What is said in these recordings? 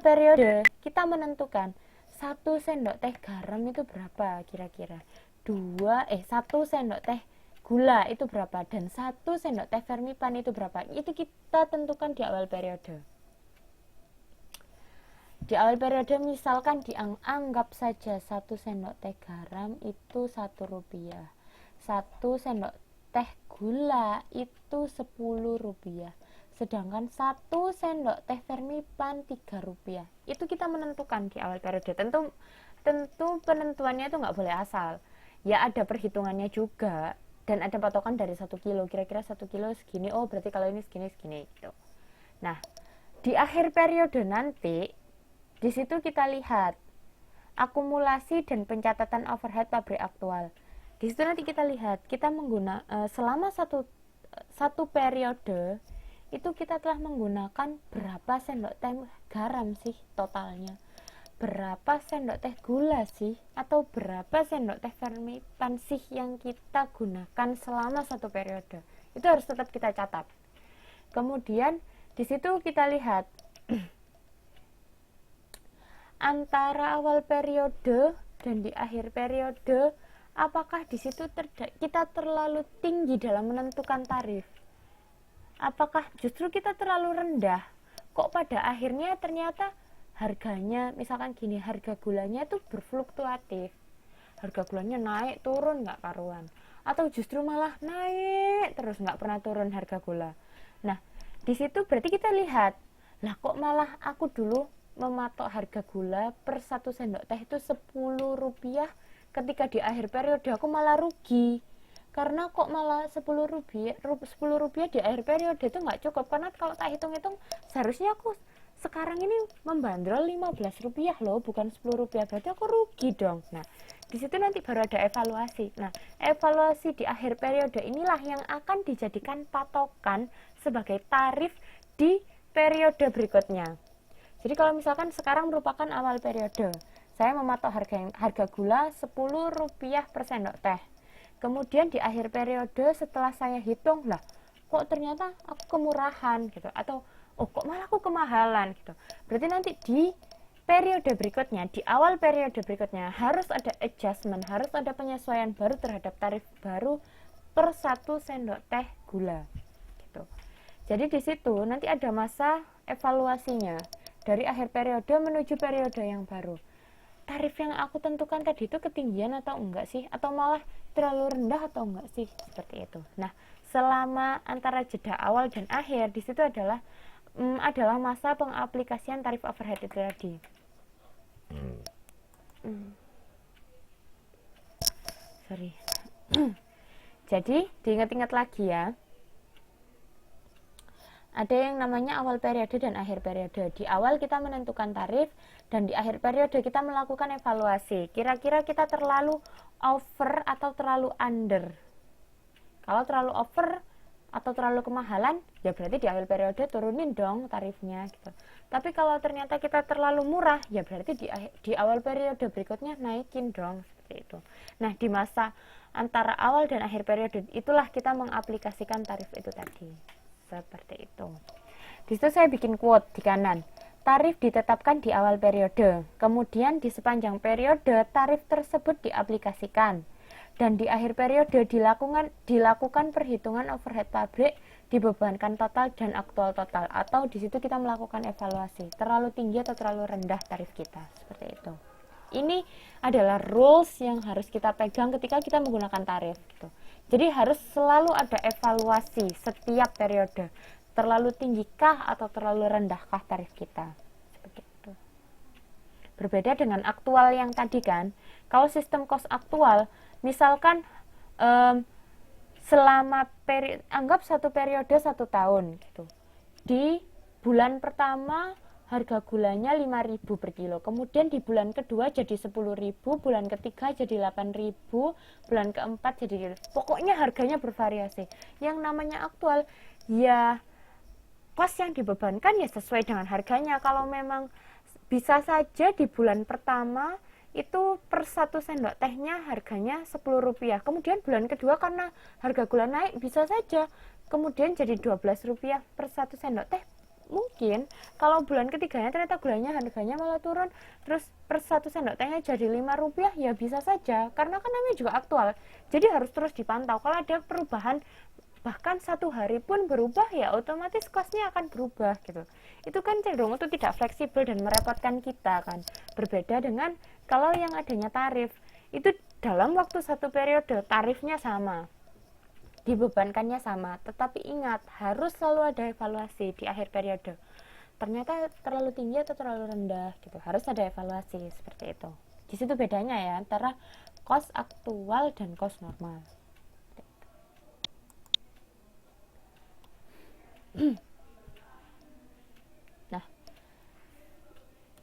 periode kita menentukan 1 sendok teh garam itu berapa kira-kira, 1 sendok teh gula itu berapa, dan 1 sendok teh vermipan itu berapa. Itu kita tentukan di awal periode. Di awal periode misalkan dianggap saja 1 sendok teh garam itu Rp1, 1 sendok teh gula itu Rp10, sedangkan 1 sendok teh vermipan Rp3. Itu kita menentukan di awal periode. Tentu penentuannya itu nggak boleh asal. Ya ada perhitungannya juga, dan ada patokan dari 1 kilo. Kira-kira 1 kilo segini, oh berarti kalau ini segini gitu. Nah, di akhir periode nanti, di situ kita lihat akumulasi dan pencatatan overhead pabrik aktual. Di situ nanti kita lihat kita menggunakan selama satu periode itu kita telah menggunakan berapa sendok teh garam sih totalnya, berapa sendok teh gula sih, atau berapa sendok teh vermipan sih yang kita gunakan selama satu periode. Itu harus tetap kita catat. Kemudian di situ kita lihat antara awal periode dan di akhir periode, apakah di situ kita terlalu tinggi dalam menentukan tarif? Apakah justru kita terlalu rendah? Kok pada akhirnya ternyata harganya, misalkan gini, harga gulanya itu berfluktuatif. Harga gulanya naik turun nggak karuan. Atau justru malah naik terus nggak pernah turun harga gula. Nah, di situ berarti kita lihat, lah kok malah aku dulu mematok harga gula per 1 sendok teh itu Rp10, ketika di akhir periode aku malah rugi. Karena kok malah Rp10 di akhir periode itu nggak cukup. Karena kalau tak hitung-hitung seharusnya aku sekarang ini membandrol Rp15 loh, bukan Rp10, berarti aku rugi dong. Nah, di situ nanti baru ada evaluasi. Nah, evaluasi di akhir periode inilah yang akan dijadikan patokan sebagai tarif di periode berikutnya. Jadi kalau misalkan sekarang merupakan awal periode, saya mematok harga gula Rp10 per sendok teh. Kemudian di akhir periode setelah saya hitung, lah kok ternyata aku kemurahan gitu, atau oh kok malah aku kemahalan gitu. Berarti nanti di periode berikutnya, di awal periode berikutnya harus ada adjustment, harus ada penyesuaian baru terhadap tarif baru per 1 sendok teh gula gitu. Jadi di situ nanti ada masa evaluasinya dari akhir periode menuju periode yang baru. Tarif yang aku tentukan tadi itu ketinggian atau enggak sih, atau malah terlalu rendah atau enggak sih, seperti itu. Nah, selama antara jeda awal dan akhir di situ adalah masa pengaplikasian tarif overhead itu tadi. Sorry. Jadi diingat-ingat lagi ya. Ada yang namanya awal periode dan akhir periode. Di awal kita menentukan tarif, dan di akhir periode kita melakukan evaluasi. Kira-kira kita terlalu over atau terlalu under. Kalau terlalu over atau terlalu kemahalan, ya berarti di awal periode turunin dong tarifnya gitu. Tapi kalau ternyata kita terlalu murah, ya berarti di awal periode berikutnya naikin dong, seperti itu. Nah, di masa antara awal dan akhir periode itulah kita mengaplikasikan tarif itu tadi. Seperti itu. Di situ saya bikin quote di kanan. Tarif ditetapkan di awal periode, kemudian di sepanjang periode tarif tersebut diaplikasikan, dan di akhir periode dilakukan perhitungan overhead pabrik, dibebankan total dan aktual total, atau di situ kita melakukan evaluasi terlalu tinggi atau terlalu rendah tarif kita, seperti itu. Ini adalah rules yang harus kita pegang ketika kita menggunakan tarif gitu. Jadi harus selalu ada evaluasi setiap periode. Terlalu tinggi-kah atau terlalu rendahkah tarif kita? Seperti itu. Berbeda dengan aktual yang tadi kan. Kalau sistem cost aktual, misalkan selama anggap satu periode 1 tahun gitu. Di bulan pertama harga gulanya 5.000 per kilo, kemudian di bulan kedua jadi 10.000, bulan ketiga jadi 8.000, bulan keempat jadi, pokoknya harganya bervariasi. Yang namanya aktual, ya kos yang dibebankan ya sesuai dengan harganya. Kalau memang bisa saja di bulan pertama itu per 1 sendok tehnya harganya Rp10, kemudian bulan kedua karena harga gula naik bisa saja kemudian jadi Rp12 per 1 sendok teh, mungkin kalau bulan ketiganya ternyata gulanya harganya malah turun, terus per 1 sendok tehnya jadi Rp5, ya bisa saja, karena kan namanya juga aktual, jadi harus terus dipantau. Kalau ada perubahan bahkan 1 hari pun berubah, ya otomatis costnya akan berubah gitu. Itu kan cenderung untuk tidak fleksibel dan merepotkan kita kan. Berbeda dengan kalau yang adanya tarif, itu dalam waktu 1 periode tarifnya sama, dibebankannya sama, tetapi ingat harus selalu ada evaluasi di akhir periode. Ternyata terlalu tinggi atau terlalu rendah gitu, harus ada evaluasi seperti itu. Di situ bedanya ya antara cost aktual dan cost normal. Nah,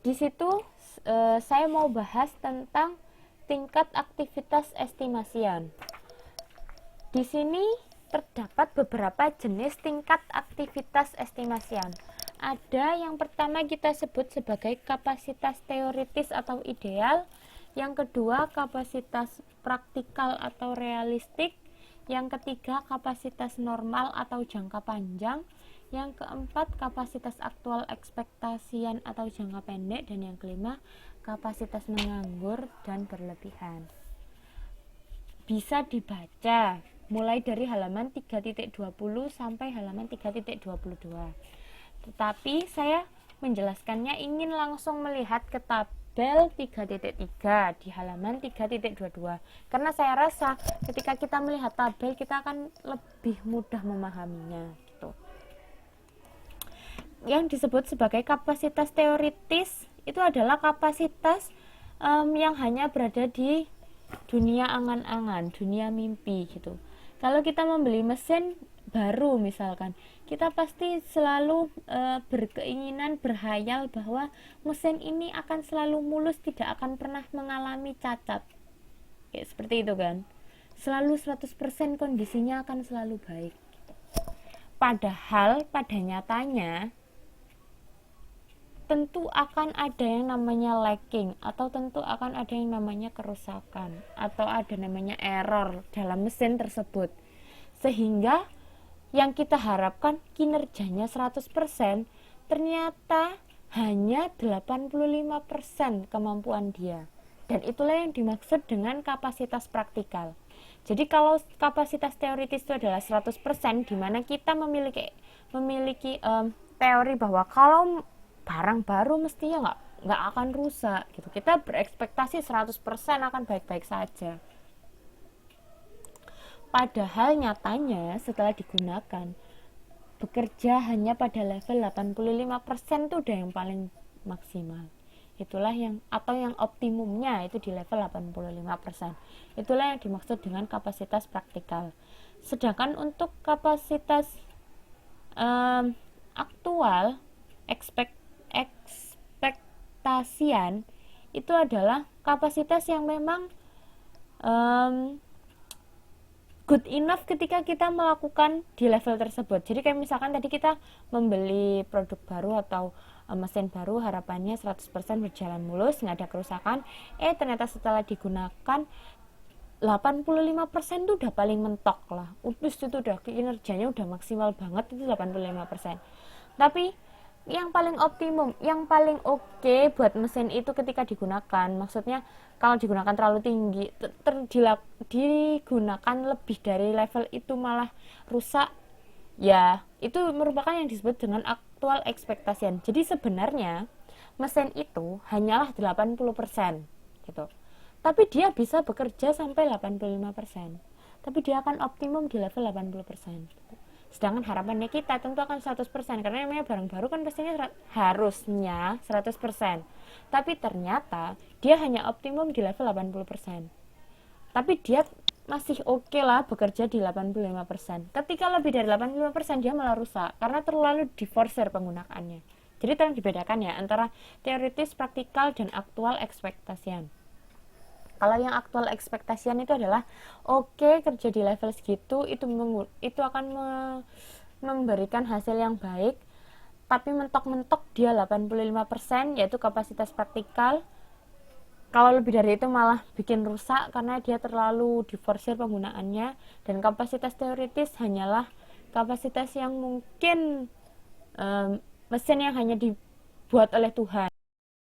di situ saya mau bahas tentang tingkat aktivitas estimasian. Di sini terdapat beberapa jenis tingkat aktivitas estimasian. Ada yang pertama kita sebut sebagai kapasitas teoritis atau ideal, yang kedua kapasitas praktikal atau realistik, yang ketiga kapasitas normal atau jangka panjang, yang keempat kapasitas aktual ekspektasian atau jangka pendek, dan yang kelima kapasitas menganggur dan berlebihan. Bisa dibaca mulai dari halaman 3.20 sampai halaman 3.22. Tetapi saya menjelaskannya ingin langsung melihat ke tabel 3.3 di halaman 3.22, karena saya rasa ketika kita melihat tabel kita akan lebih mudah memahaminya gitu. Yang disebut sebagai kapasitas teoritis itu adalah kapasitas yang hanya berada di dunia angan-angan, dunia mimpi gitu. Kalau kita membeli mesin baru misalkan, kita pasti selalu berkeinginan, berhayal bahwa mesin ini akan selalu mulus, tidak akan pernah mengalami cacat. Kayak seperti itu kan. Selalu 100% kondisinya akan selalu baik. Padahal pada nyatanya tentu akan ada yang namanya lacking, atau tentu akan ada yang namanya kerusakan, atau ada namanya error dalam mesin tersebut, sehingga yang kita harapkan kinerjanya 100% ternyata hanya 85% kemampuan dia. Dan itulah yang dimaksud dengan kapasitas praktikal. Jadi kalau kapasitas teoritis itu adalah 100%, di mana kita memiliki teori bahwa kalau barang baru mestinya nggak akan rusak gitu. Kita berekspektasi 100% akan baik-baik saja. Padahal nyatanya setelah digunakan bekerja hanya pada level 85% itu udah yang paling maksimal. Itulah yang optimumnya itu di level 85%. Itulah yang dimaksud dengan kapasitas praktikal. Sedangkan untuk kapasitas aktual ekspektasian itu adalah kapasitas yang memang good enough ketika kita melakukan di level tersebut. Jadi kayak misalkan tadi kita membeli produk baru atau mesin baru, harapannya 100% berjalan mulus, nggak ada kerusakan, ternyata setelah digunakan 85% itu udah paling mentok lah, itu udah kinerjanya udah maksimal banget, itu 85%. Tapi yang paling optimum, yang paling oke buat mesin itu ketika digunakan, maksudnya kalau digunakan terlalu tinggi, digunakan lebih dari level itu malah rusak, ya itu merupakan yang disebut dengan aktual ekspektasian. Jadi sebenarnya mesin itu hanyalah 80% gitu, tapi dia bisa bekerja sampai 85%, tapi dia akan optimum di level 80%. Sedangkan harapannya kita tentu akan 100%, karena namanya barang baru kan pastinya harusnya 100%. Tapi ternyata dia hanya optimum di level 80%. Tapi dia masih oke lah bekerja di 85%. Ketika lebih dari 85% dia malah rusak karena terlalu diforsir penggunaannya. Jadi tolong dibedakan ya antara teoritis, praktikal, dan aktual ekspektasian. Kalau yang aktual ekspektasian itu adalah oke, kerja di level segitu itu akan memberikan hasil yang baik, tapi mentok-mentok dia 85%, yaitu kapasitas praktikal. Kalau lebih dari itu malah bikin rusak karena dia terlalu diforsir penggunaannya. Dan kapasitas teoritis hanyalah kapasitas yang mungkin mesin yang hanya dibuat oleh Tuhan.